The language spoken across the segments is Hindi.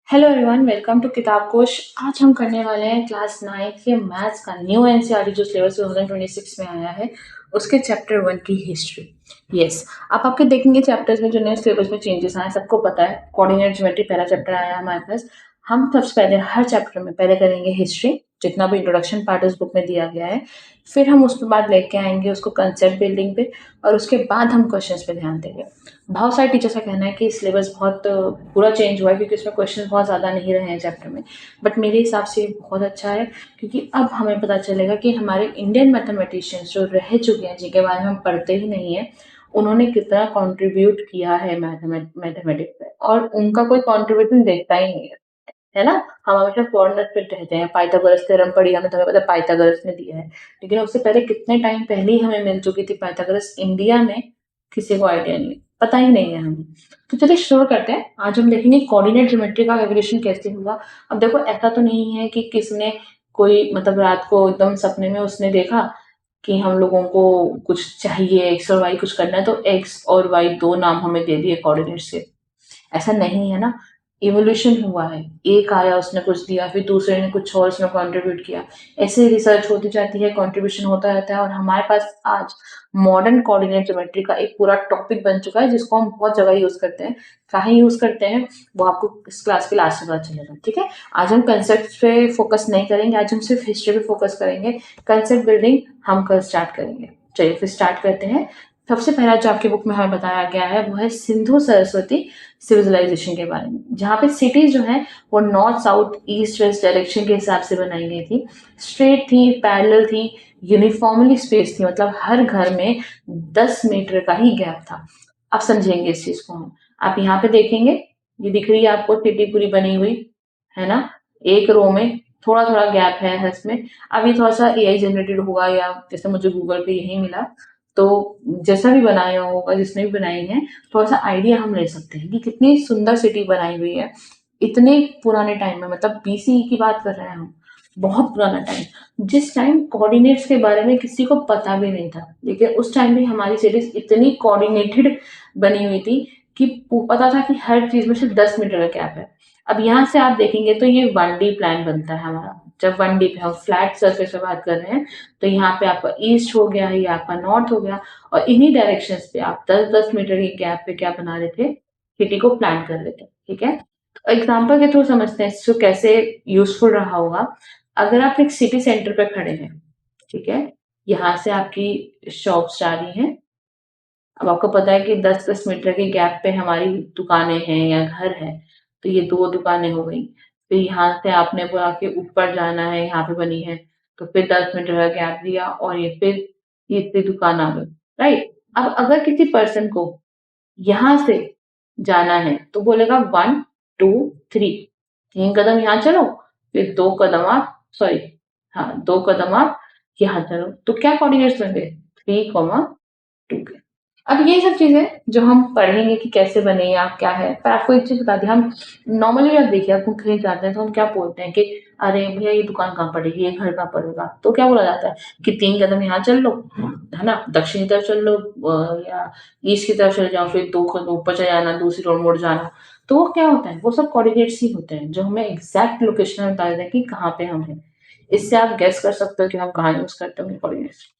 हेलो एवरीवन, वेलकम टू किताब कोश। आज हम करने वाले हैं क्लास 9 के मैथ्स का न्यू एनसीईआरटी जो सिलेबस 2026 में आया है उसके चैप्टर 1 की हिस्ट्री। यस, आप आपके देखेंगे चैप्टर्स में जो नए सिलेबस में चेंजेस आए सबको पता है। कोऑर्डिनेट ज्योमेट्री पहला चैप्टर आया हमारे पास। हम सबसे पहले हर चैप्टर में पहले करेंगे हिस्ट्री, जितना भी इंट्रोडक्शन पार्ट उस बुक में दिया गया है। फिर हम उसके बाद लेके आएंगे उसको कंसेप्ट बिल्डिंग पे, और उसके बाद हम क्वेश्चंस पे ध्यान देंगे। बहुत सारे टीचर्स का कहना है कि सिलेबस बहुत पूरा चेंज हुआ है क्योंकि इसमें क्वेश्चन बहुत ज़्यादा नहीं रहे हैं चैप्टर में। बट मेरे हिसाब से ये बहुत अच्छा है क्योंकि अब हमें पता चलेगा कि हमारे इंडियन मैथमेटिशियंस जो रह चुके हैं, जिनके बारे में हम पढ़ते ही नहीं है, उन्होंने कितना कंट्रीब्यूट किया है मैथमेटिक्स पे, और उनका कोई कंट्रीब्यूशन देखता ही नहीं है ना। हम हमेशा फॉरेनर्स पे रहते हैं। पाइथागोरस थ्योरम पढ़ी हमने, तो हमें पता है पाइथागोरस ने दिया है, लेकिन उससे पहले कितने टाइम पहले ही हमें मिल चुकी थी पाइथागोरस। इंडिया में किसी को आइडिया नहीं, पता ही नहीं है हमें। तो चलिए शुरू करते हैं। आज हम देखेंगे कोऑर्डिनेट ज्योमेट्री का एवोल्यूशन कैसे हुआ। अब देखो, ऐसा तो नहीं है कि किसने कोई मतलब रात को एकदम सपने में उसने देखा कि हम लोगों को कुछ चाहिए, एक्स और वाई कुछ करना है, तो एक्स और वाई दो नाम हमें दे दिए कोऑर्डिनेट से। ऐसा नहीं है ना। इवोल्यूशन हुआ है, एक आया उसने कुछ दिया, फिर दूसरे ने कुछ और उसमें कंट्रीब्यूट किया। ऐसे रिसर्च होती जाती है, कंट्रीब्यूशन होता रहता है, और हमारे पास आज मॉडर्न कोऑर्डिनेट ज्योमेट्री का एक पूरा टॉपिक बन चुका है जिसको हम बहुत जगह यूज करते हैं। कहाँ यूज करते हैं वो आपको इस क्लास के लास्ट में पता चलेगा, ठीक है। आज हम कंसेप्ट पे फोकस नहीं करेंगे, आज हम सिर्फ हिस्ट्री पे फोकस करेंगे। कंसेप्ट बिल्डिंग हम कल स्टार्ट करेंगे। चलिए फिर स्टार्ट करते हैं। सबसे पहला जो आपकी बुक में हमें बताया गया है वो है सिंधु सरस्वती सिविलाइजेशन के बारे में, जहाँ पे सिटीज जो है वो north south east west direction के हिसाब से बनाई गई थी। स्ट्रेट थी, पैरेलल थी, यूनिफॉर्मली स्पेस थी, मतलब हर घर में 10 मीटर का ही गैप था। अब समझेंगे इस चीज को हम। आप यहाँ पे देखेंगे, ये दिख रही है आपको सिटी पूरी बनी हुई, है ना। एक रो में थोड़ा थोड़ा गैप है इसमें। अब ये थोड़ा सा एआई जनरेटेड होगा, या जैसे मुझे गूगल पे यही मिला, तो जैसा भी बनाया होगा जिसने भी बनाई है, थोड़ा सा आइडिया हम ले सकते हैं कि कितनी सुंदर सिटी बनाई हुई है इतने पुराने टाइम में। मतलब बीसीई की बात कर रहे हैं हम, बहुत पुराना टाइम, जिस टाइम कोऑर्डिनेट्स के बारे में किसी को पता भी नहीं था, लेकिन उस टाइम भी हमारी सिटीज इतनी कोऑर्डिनेटेड बनी हुई थी कि पता था कि हर चीज में सिर्फ 10 मीटर का गैप है। अब यहाँ से आप देखेंगे तो ये 1D प्लान बनता है हमारा। जब 1D पे हम फ्लैट सरफेस पे बात कर रहे हैं, तो यहाँ पे आपका ईस्ट हो गया, ये आपका नॉर्थ हो गया, और इन्हीं डायरेक्शंस पे आप 10-10 मीटर के गैप पे क्या बना रहे थे, सिटी को प्लान कर रहे थे, ठीक है। तो एग्जाम्पल के थ्रू समझते हैं इसको कैसे यूजफुल रहा होगा। अगर आप एक सिटी सेंटर पे खड़े हैं, ठीक है, यहाँ से आपकी शॉप्स जा रही हैं। अब आपको पता है कि 10-10 मीटर के गैप पे हमारी दुकानें हैं या घर है, तो ये दो दुकानें हो गई। फिर यहाँ से आपने बोला कि ऊपर जाना है, यहाँ पे बनी है, तो फिर 10 मीटर का गैप दिया, और ये फिर तीसरी दुकान आ गई, राइट। अब अगर किसी पर्सन को यहाँ से जाना है तो बोलेगा 1 2 3, 3 कदम यहाँ चलो, फिर 2 कदम आप, सॉरी, हाँ 2 कदम आप यहाँ चलो, तो क्या कोऑर्डिनेट्स बन गए, 3 2 के। अब ये सब चीजें जो हम पढ़ेंगे कि कैसे बने या क्या है, पर आपको एक चीज बता दी, हम नॉर्मली आप देखिए, आप कहीं जाते हैं तो हम क्या बोलते हैं कि अरे भैया ये दुकान कहाँ पड़ेगी, ये घर कहाँ पड़ेगा, तो क्या बोला जाता है कि 3 कदम यहाँ चल लो, है ना, दक्षिण की तरफ चल लो, या ईस्ट की तरफ चले जाओ, फिर 2 कदम ऊपर चले जाना, दूसरी रोड मुड़ जाना। तो वो क्या होता है, वो सब कोऑर्डिनेट्स ही होते हैं जो हमें एग्जैक्ट लोकेशन बता देते हैं कि कहाँ पे हम हैं। इससे आप गेस कर सकते हो कि हम कहाँ यूज करते होंगे कोऑर्डिनेट्स,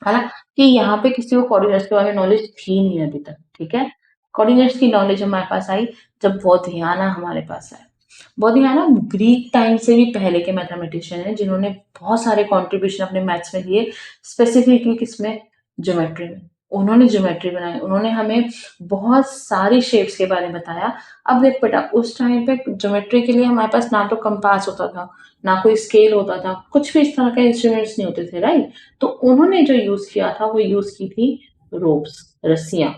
है ना। कि यहाँ पे किसी को कोऑर्डिनेट्स के बारे में नॉलेज थी नहीं अभी तक, ठीक है। कोऑर्डिनेट्स की नॉलेज हमारे पास आई जब बोधियाना हमारे पास आया। बोधियाना ग्रीक टाइम से भी पहले के मैथमेटिशियन हैं जिन्होंने बहुत सारे कंट्रीब्यूशन अपने मैथ्स में दिए, स्पेसिफिकली किसमें, ज्योमेट्री में। उन्होंने ज्योमेट्री बनाई, उन्होंने हमें बहुत सारी शेप्स के बारे में बताया। अब देख बेटा, उस टाइम पे ज्योमेट्री के लिए हमारे पास ना तो कंपास होता था, ना कोई स्केल होता था, कुछ भी इस तरह के इंस्ट्रूमेंट्स नहीं होते थे, राइट। तो उन्होंने जो यूज किया था वो यूज की थी रोप्स, रस्सियां।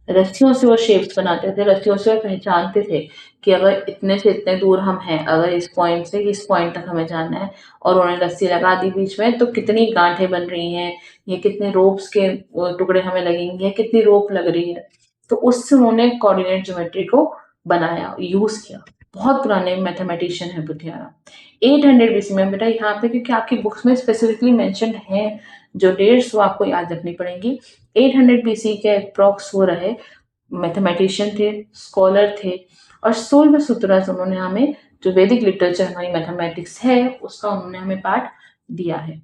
रस्सियों से वो शेप्स बनाते थे, रस्सियों से वो पहचानते थे कि अगर इतने से इतने दूर हम हैं, अगर इस पॉइंट से इस पॉइंट तक हमें जाना है, और उन्होंने रस्सी लगा दी बीच में, तो कितनी गांठें बन रही हैं, ये कितने रोप्स के टुकड़े हमें लगेंगे, कितनी रोप लग रही है। तो उससे उन्होंने कोऑर्डिनेट ज्योमेट्री को बनाया, यूज किया। बहुत पुराने मैथमेटिशियन है बुधियाना। 800 BC में बेटा, यहाँ पे क्योंकि आपकी बुक्स में स्पेसिफिकली मेंशन है, जो डेट्स वो आपको याद रखनी पड़ेंगी। 800 BC के अप्रॉक्स वो रहे, मैथमेटिशियन थे, स्कॉलर थे, और 16वें सूत्र उन्होंने हमें जो वैदिक लिटरेचर हमारी मैथमेटिक्स है उसका उन्होंने हमें पार्ट दिया है।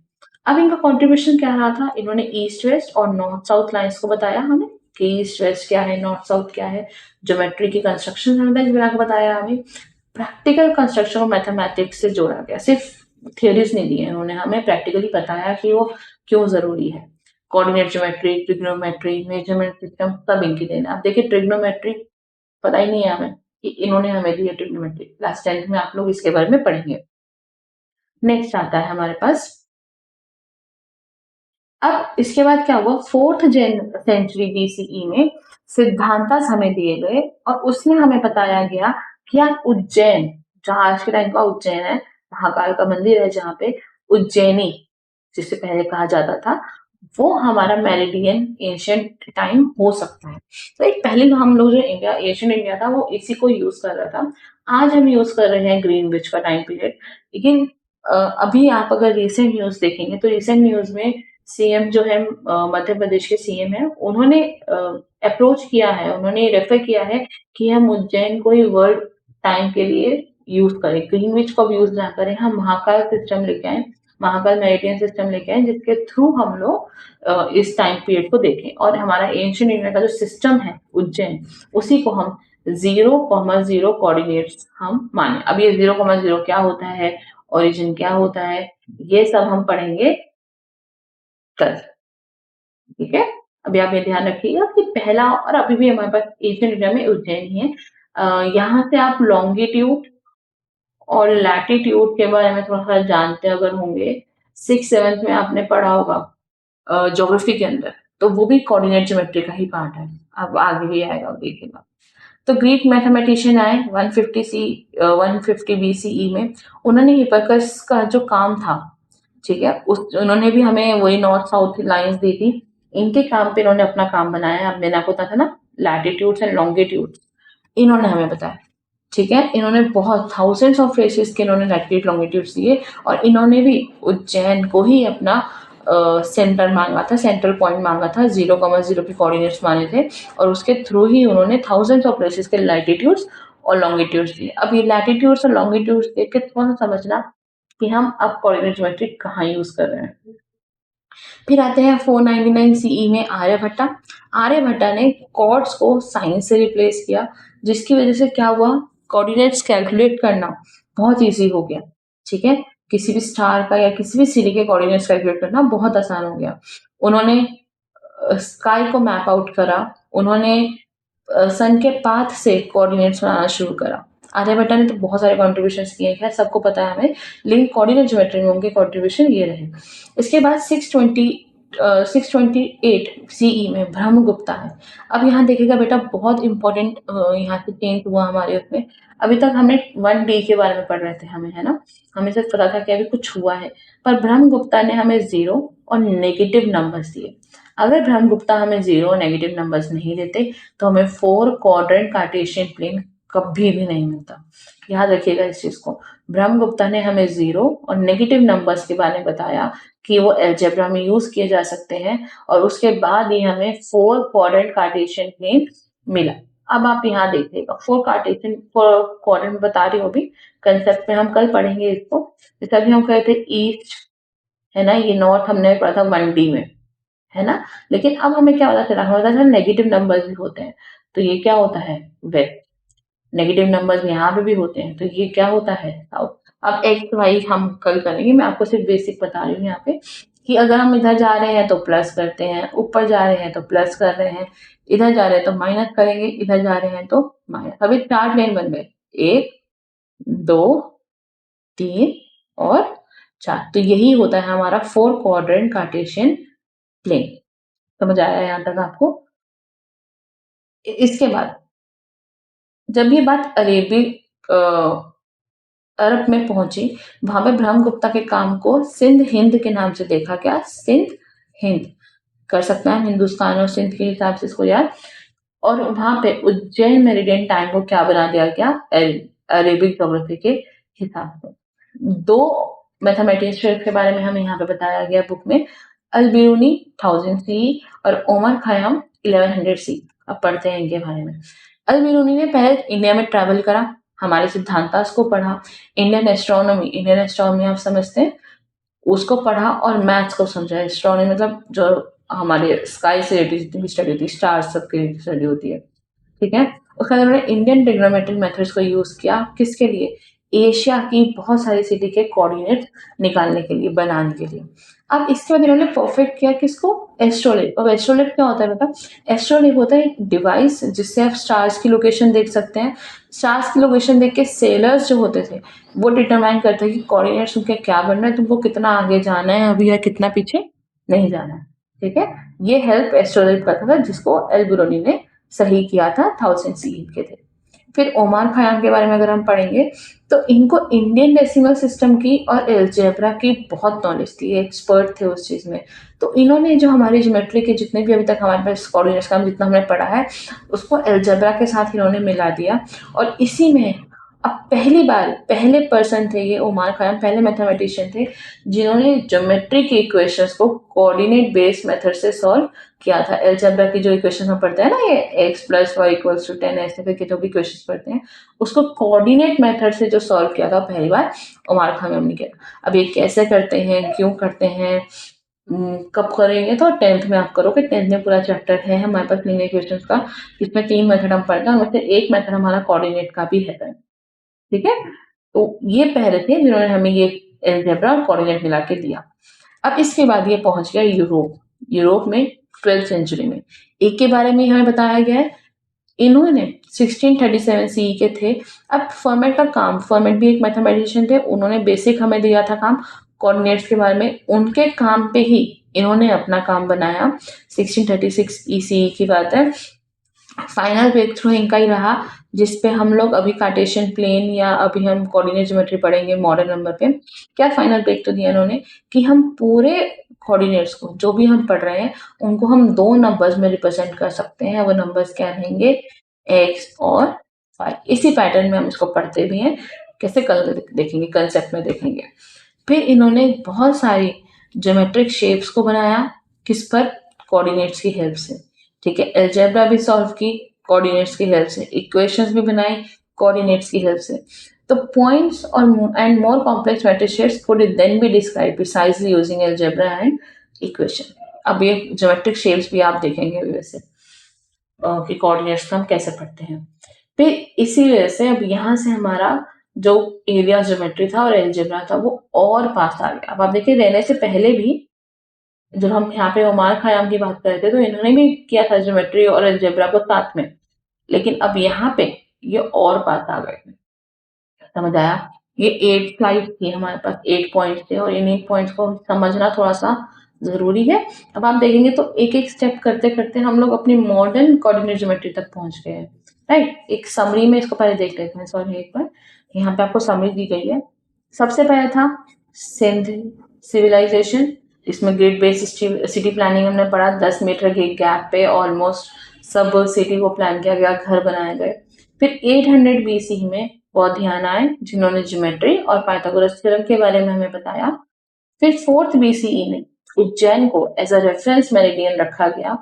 अब इनका कंट्रीब्यूशन क्या रहा था, इन्होंने ईस्ट वेस्ट और नॉर्थ साउथ लाइन्स को बताया हमें कि ईस्ट वेस्ट क्या है, नॉर्थ साउथ क्या है, ज्योमेट्री की कंस्ट्रक्शन हमें बताया, हमें प्रैक्टिकल कंस्ट्रक्शन को मैथमेटिक्स से जोड़ा गया, सिर्फ थियरीज नहीं दिए उन्होंने, हमें प्रैक्टिकली बताया कि वो क्यों जरूरी है। Coordinate geometry, trigonometry, measurement system सब इनकी देना। अब देखिए ट्रिग्नोमेट्री पता ही नहीं है हमें कि इन्होंने हमें दी है ट्रिग्नोमेट्री, क्लास 10th में आप लोग इसके बारे में पढ़ेंगे। नेक्स्ट आता है हमारे पास, अब इसके बाद क्या हुआ, 4th सेंचुरी बीसीई में सिद्धांतस हमें दिए गए और उसमें हमें बताया गया कि आप उज्जैन, जहां आज के टाइम का उज्जैन है, महाकाल का मंदिर है जहाँ पे, उज्जैनी जिसे पहले कहा जाता था, वो हमारा मेरिडियन एशियंट टाइम हो सकता है। तो एक पहले हम लोग जो इंडिया एशियन इंडिया था वो इसी को यूज कर रहा था। आज हम यूज कर रहे हैं ग्रीनविच का टाइम पीरियड। लेकिन अभी आप अगर रिसेंट न्यूज देखेंगे तो रिसेंट न्यूज में सीएम जो है, मध्य प्रदेश के सीएम है, उन्होंने अप्रोच किया है, उन्होंने रेफर किया है कि हम उज्जैन को ही वर्ल्ड टाइम के लिए यूज करें, ग्रीनविच को यूज ना करें, हम महाकाल सिस्टम लेके आए, महाकाल मेरिडियन सिस्टम लेके आए, जिसके थ्रू हम लोग इस टाइम पीरियड को देखें और हमारा एंशियंट इंडिया का जो सिस्टम है उज्जैन, उसी को हम 0,0 कोऑर्डिनेट्स हम माने। अब ये 0,0 क्या होता है, ओरिजिन क्या होता है, ये सब हम पढ़ेंगे कल। ठीक है, अभी आप ये ध्यान रखिएगा कि पहला, और अभी भी हमारे पास एशियन इंडिया में उज्जैन ही है। यहाँ से आप लॉन्गिट्यूड और लैटिट्यूड के बारे में थोड़ा सा जानते अगर होंगे, 6th 7th में आपने पढ़ा होगा ज्योग्राफी के अंदर, तो वो भी कोऑर्डिनेट ज्योमेट्री का ही पार्ट है, अब आगे भी आएगा देखिएगा। तो ग्रीक मैथमेटिशियन आए 150 बीसीई में, उन्होंने हिपैकस का जो काम था, ठीक है, उस उन्होंने भी हमें वही नॉर्थ साउथ लाइंस दी थी, इनके काम पे इन्होंने अपना काम बनाया। अब मैंने आपको बताया था ना, लैटिट्यूड्स एंड लॉन्गिट्यूड्स इन्होंने हमें बताया। ठीक है, इन्होंने बहुत थाउजेंड्स ऑफ रेसेस के इन्होंने लैटिट्यूड लॉन्गिट्यूड्स दिए और इन्होंने भी उज्जैन को ही अपना सेंटर मांगा था, सेंट्रल पॉइंट मांगा था, 0,0 के कोऑर्डिनेट्स माने थे और उसके थ्रू ही उन्होंने थाउजेंड्स ऑफ रेसेस के लैटिट्यूड्स और लॉन्गिट्यूड्स दिए। अब ये लैटिट्यूड्स और लॉन्गिट्यूड्स देख के थोड़ा सा समझना कि हम अब कोऑर्डिनेट ज्योमेट्री कहाँ यूज कर रहे हैं। फिर आते हैं 499 सीई में आर्यभट्टा। आर्यभट्टा ने कॉर्ड्स को साइन से रिप्लेस किया, जिसकी वजह से क्या हुआ, कोऑर्डिनेट्स कैलकुलेट करना बहुत इजी हो गया। ठीक है, किसी भी स्टार का या किसी भी सिटी के कोऑर्डिनेट्स कैलकुलेट करना बहुत आसान हो गया। उन्होंने स्काई को मैप आउट करा, उन्होंने सन के पाथ से कोऑर्डिनेट्स बनाना शुरू करा। आर्यभट्टा ने तो बहुत सारे कॉन्ट्रीब्यूशंस किए हैं, सबको पता है हमें, लेकिन कोऑर्डिनेट ज्योमेट्री में उनके कॉन्ट्रीब्यूशन ये रहे। इसके बाद 628 सीई में ब्रह्मगुप्ता है। अब यहाँ देखिएगा बेटा, बहुत इंपॉर्टेंट यहाँ से चेंज हुआ हमारे उसमें। अभी तक हमने 1D के बारे में पढ़ रहे थे हमें, है ना, हमें सिर्फ पता था कि अभी कुछ हुआ है, पर ब्रह्मगुप्ता ने हमें 0 और नेगेटिव नंबर्स दिए। अगर ब्रह्मगुप्ता हमें 0 और नेगेटिव नंबर्स नहीं देते तो हमें 4 क्वाड्रेंट कार्टेशियन प्लेन कभी भी नहीं मिलता। याद रखिएगा इस चीज को, ब्रह्मगुप्ता ने हमें 0 और नेगेटिव नंबर्स के बारे में बताया कि वो अलजेब्रा में यूज किए जा सकते हैं और उसके बाद ही हमें 4 क्वाड्रेंट कार्टेशियन प्लेन मिला। अब आप यहाँ देखिएगा, 4 क्वाड्रेंट में बता रही हूँ, अभी कंसेप्ट में हम कल पढ़ेंगे इसको। जैसे अभी हम कहे थे ईस्ट, है ना, ये नॉर्थ हमने पढ़ा था 1D में, है ना, लेकिन अब हमें क्या पता चला, हमें पता चला नेगेटिव नंबर्स भी होते हैं, तो ये क्या होता है, वेस्ट। नेगेटिव नंबर्स यहाँ पे भी होते हैं, तो ये क्या होता है, साउथ। अब एक्स वाई हम कल करेंगे, मैं आपको सिर्फ बेसिक बता रही हूँ यहाँ पे कि अगर हम इधर जा रहे हैं तो प्लस करते हैं, ऊपर जा रहे हैं तो प्लस कर रहे हैं, इधर जा रहे हैं तो माइनस करेंगे, इधर जा रहे हैं तो माइनस। अभी 4 प्लेन बन गए, 1 2 3 और 4, तो यही होता है हमारा 4 क्वाड्रेंट कार्टेशियन प्लेन। समझ आया यहाँ तक आपको। इसके बाद जब ये बात अरब में पहुंची, वहां पे ब्रह्मगुप्ता के काम को सिंध हिंद के नाम से देखा गया। सिंध हिंद कर सकते हैं हिंदुस्तान और सिंध के हिसाब से इसको याद। और वहां पे उज्जैन मेरिडियन टाइम को क्या बना दिया गया, अरेबिक ज्योग्राफी के हिसाब से। 2 मैथमेटिशियंस के बारे में हमें यहाँ पे बताया गया बुक में, अल बिरूनी 1000 सी और ओमर खयाम 1100 सी। अब पढ़ते हैं इनके बारे में। अल बिरूनी ने पहले इंडिया में ट्रैवल करा, हमारे सिद्धांतास को पढ़ा, इंडियन एस्ट्रोनॉमी आप समझते हैं, उसको पढ़ा और मैथ्स को समझा। एस्ट्रोनॉमी मतलब जो हमारे स्काई से रिलेटेड जितनी भी स्टडी होती है, स्टार्स सब की स्टडी होती है, ठीक है? उसके बाद उन्होंने इंडियन ट्रिग्नोमेट्रिक मेथड्स को यूज़ किया, किसके लिए? एशिया की बहुत सारी सिटी के कोऑर्डिनेट्स निकालने के लिए, बनाने के लिए। अब इसके बाद इन्होंने परफेक्ट किया किसको? एस्ट्रोलेब। अब एस्ट्रोलेब क्या होता है बेटा? एस्ट्रोलेब होता है एक डिवाइस जिससे आप स्टार्स की लोकेशन देख सकते हैं। स्टार्स की लोकेशन देख के सेलर्स जो होते थे, वो डिटरमाइन करते हैं कि कोऑर्डिनेट्स उनके क्या बन रहे हैं, तुमको कितना आगे जाना है अभी या कितना पीछे नहीं जाना है, ठीक है? ये हेल्प एस्ट्रोलेब करता था जिसको एल बिरूनी ने सही किया था 1000 सीई के थे। फिर ओमार खयाम के बारे में अगर हम पढ़ेंगे तो इनको इंडियन डेसिमल सिस्टम की और एलजेब्रा की बहुत नॉलेज थी, एक्सपर्ट थे उस चीज़ में। तो इन्होंने जो हमारी ज्योमेट्री के जितने भी अभी तक हमारे पास कोऑर्डिनेट्स का जितना हमने पढ़ा है, उसको एलजेब्रा के साथ इन्होंने मिला दिया और इसी में अब पहली बार पहले पर्सन थे ये ओमार खयाम, पहले मैथमेटिशियन थे जिन्होंने ज्योमेट्री के इक्वेशंस को कोऑर्डिनेट बेस्ड मेथड से सॉल्व किया था। अलजेब्रा की जो इक्वेशन हम पढ़ते हैं ना, ये x plus y equals to 10 ऐसे करके जो भी इक्वेशंस पढ़ते हैं, उसको कोऑर्डिनेट मेथड से जो सॉल्व किया था पहली बार ओमार खयाम ने किया। अब ये कैसे करते हैं, क्यों करते हैं, कब करेंगे, तो 10th में आप करोगे। 10th में पूरा चैप्टर है हमारे पास लीनियर इक्वेशंस का, जिसमें 3 मेथड हम पढ़ते हैं, उनमें से एक मेथड हमारा कोऑर्डिनेट का भी है, ठीक है? तो ये पहले थे जिन्होंने हमें ये अलजेब्रा और कोऑर्डिनेट मिला के दिया। अब इसके बाद ये पहुंच गया यूरोप। यूरोप में 12th सेंचुरी में एक के बारे में हमें बताया गया है, इन्होंने 1637 सीई के थे। अब फॉर्मेट भी एक मैथमेटिशियन थे, उन्होंने बेसिक हमें दिया था काम कोऑर्डिनेट्स के बारे में, उनके काम पे ही इन्होंने अपना काम बनाया। 1636 ईसी की बात है। फाइनल ब्रेक थ्रू इनका ही रहा, जिसपे हम लोग अभी कार्टेशियन प्लेन या अभी हम कोऑर्डिनेट ज्योमेट्री पढ़ेंगे मॉडर्न नंबर पे। क्या फाइनल ब्रेक थ्रू दिया इन्होंने कि हम पूरे कोऑर्डिनेट्स को जो भी हम पढ़ रहे हैं उनको हम 2 नंबर्स में रिप्रेजेंट कर सकते हैं। वो नंबर्स क्या रहेंगे? x और y। इसी पैटर्न में हम इसको पढ़ते भी हैं, कैसे कल देखेंगे, कंसेप्ट में देखेंगे। फिर इन्होंने बहुत सारी ज्योमेट्रिक शेप्स को बनाया, किस पर? कोऑर्डिनेट्स की हेल्प से, ठीक है? अलजेब्रा भी सॉल्व की कोऑर्डिनेट्स की हेल्प से, इक्वेशंस भी बनाई कोऑर्डिनेट्स की हेल्प से। तो पॉइंट्स और and more complex matrix shapes could then be described precisely using algebra and equation। अब ये ज्योमेट्रिक शेप्स भी आप देखेंगे वैसे कि कोऑर्डिनेट्स को हम कैसे पढ़ते हैं। फिर इसी वजह से अब यहाँ से हमारा जो एरिया ज्योमेट्री था और अलजेब्रा था वो और पास आ गया। अब आप देखिए रहने से पहले भी जब हम यहाँ पे ओमार खयाम की बात कर रहे थे तो इन्होंने भी किया था ज्योमेट्री और अलजेब्रा को साथ में, लेकिन अब यहाँ पे ये और पास आ गए। समझ आया? ये 8 स्लाइड थी हमारे पास, 8 पॉइंट्स थे और इन 8 पॉइंट्स को समझना थोड़ा-सा ज़रूरी है। अब आप देखेंगे तो एक-एक स्टेप करते-करते हम लोग अपनी मॉडर्न कोऑर्डिनेट ज्योमेट्री तक पहुँच गए हैं, राइट? एक समरी में इसको पहले देख लेते हैं, सॉरी एक बार, यहाँ पे आपको समरी दी गई है। सबसे पहले था सिंध सिविलाइजेशन, इसमें ग्रिड बेस्ड सिटी प्लानिंग हमने पढ़ा, 10 मीटर के गैप पे ऑलमोस्ट सब सिटी को प्लान किया गया, घर बनाए गए। फिर 800 बीसी में बौद्धियान आए जिन्होंने ज्योमेट्री और पाइथागोरस थ्योरम के बारे में हमें बताया। फिर 4th बीसीई में उज्जैन को एज अ रेफरेंस मेरिडियन रखा गया।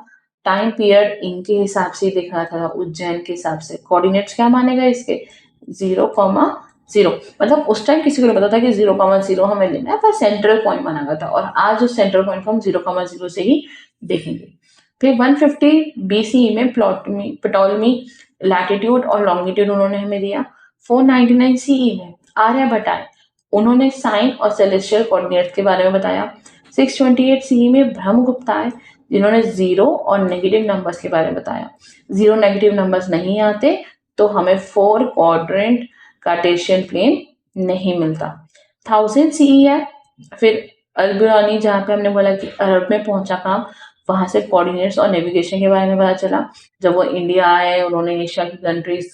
टाइम पीरियड इनके हिसाब से देखा था, उज्जैन के हिसाब से। कोऑर्डिनेट्स क्या माने गए इसके? 0,0, मतलब उस टाइम किसी को नहीं पता था कि 0,0 हमें लेना है, पर सेंट्रल पॉइंट माना गया था और आज उस सेंट्रल पॉइंट को हम 0,0 से ही देखेंगे। फिर 150 बीसीई में प्टोलेमी लैटिट्यूड और लॉन्गिट्यूड उन्होंने हमें दिया। 499 सीई में आर्यभट्ट आए, उन्होंने साइन और सेलेस्टियल कोऑर्डिनेट्स के बारे में बताया। 628 सीई में ब्रह्मगुप्त आए जिन्होंने जीरो और नेगेटिव नंबर्स के बारे में बताया। जीरो नेगेटिव नंबर्स नहीं आते तो हमें 4 क्वाड्रेंट कार्टेशियन प्लेन नहीं मिलता। 1000 सीई है। फिर अल-बिरूनी, जहाँ पे हमने बोला कि अरब में पहुंचा काम, वहां से कोऑर्डिनेट्स और नेविगेशन के बारे में पता चला। जब वो इंडिया आए उन्होंने एशिया की कंट्रीज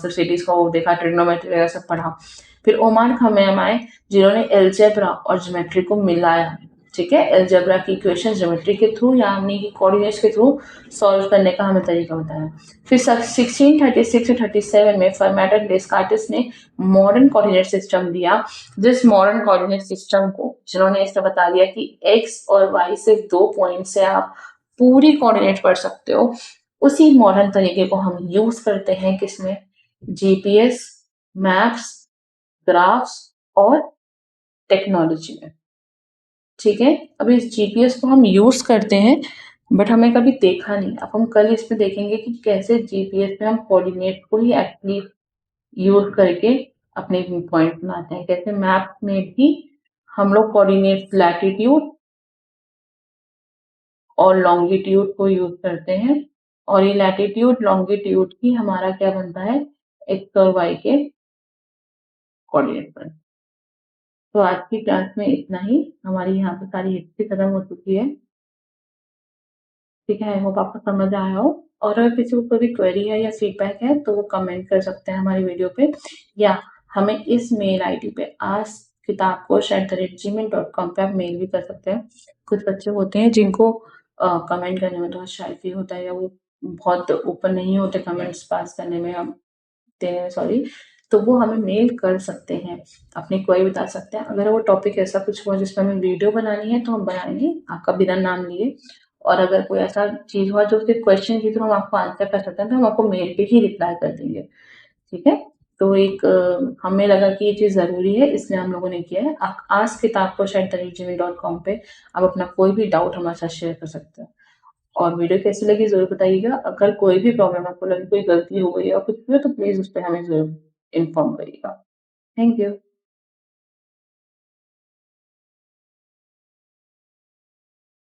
सिटीज को देखा, ट्रिग्नोमेट्री वगैरह सब पढ़ा। फिर ओमान खयाम आए जिन्होंने अलजेब्रा और ज्योमेट्री को मिलाया, ठीक है? अलजेब्रा की इक्वेशन ज्योमेट्री के थ्रू या हमने कोऑर्डिनेट्स के थ्रू सॉल्व करने का हमें तरीका बताया। फिर 1636 से 37 में फर्मेट और डेस्कार्टिस ने मॉडर्न कोऑर्डिनेट सिस्टम दिया, जिस मॉडर्न कोऑर्डिनेट सिस्टम को जिन्होंने इसमें बता दिया कि x और y सिर्फ 2 पॉइंट से आप पूरी कोऑर्डिनेट पढ़ सकते हो। उसी मॉडर्न तरीके को हम यूज़ करते हैं किसमें? जीपीएस, मैप्स, ग्राफ्स और टेक्नोलॉजी में, ठीक है? अब इस जीपीएस को हम यूज़ करते हैं, बट हमें कभी देखा नहीं। अब हम कल इसमें देखेंगे कि कैसे जीपीएस में हम कोऑर्डिनेट को ही एक्चुअली यूज़ करके अपने व्यू पॉइंट बनाते हैं। कैसे मैप में भी हम लोग कोऑर्डिनेट्स लैटिट्यूड और लॉन्गिट्यूड को यूज़ करते हैं और ये लैटिट्यूड, लॉन्गिट्यूड ही हमारा क्या बनता है? एक्स और वाई के कोऑर्डिनेट बनते हैं। तो आज की क्लास में इतना ही। हमारी यहाँ पे सारी हिस्ट्री खत्म हो चुकी है। ठीक है, आई होप आपको समझ आया हो। और अगर किसी को कोई भी क्वेरी है या फीडबैक है तो वो कमेंट कर सकते हैं हमारी वीडियो पे, या हमें इस मेल आईडी पे askkitabkosh@gmail.com पे आप मेल भी कर सकते हैं। कुछ बच्चे होते हैं जिनको कमेंट करने में थोड़ा शाय फील होता है, या वो बहुत ओपन नहीं होते कमेंट्स पास करने में, हम देने में, सॉरी। तो वो हमें मेल कर सकते हैं, अपनी क्वेरी बता सकते हैं। अगर वो टॉपिक ऐसा कुछ हुआ जिस पे हमें वीडियो बनानी है तो हम बनाएँगे, आपका बिना नाम लिए। और अगर कोई ऐसा चीज़ हुआ जो सिर्फ़ क्वेश्चन के थ्रू हम आपको आंसर कर सकते हैं, तो हम आपको मेल पे ही रिप्लाई कर देंगे, ठीक है? तो एक हमें लगा कि ये चीज़ ज़रूरी है, इसलिए हम लोगों ने किया है। आप askkitabkosh@gmail.com पे आप अपना कोई भी डाउट हमारे साथ शेयर कर सकते हैं। और वीडियो कैसी लगी ज़रूर बताइएगा। अगर कोई भी प्रॉब्लम आपको लगे, कोई गलती हो गई या कुछ भी हो, तो प्लीज़ उस पे हमें ज़रूर इन्फॉर्म करिएगा। Thank you.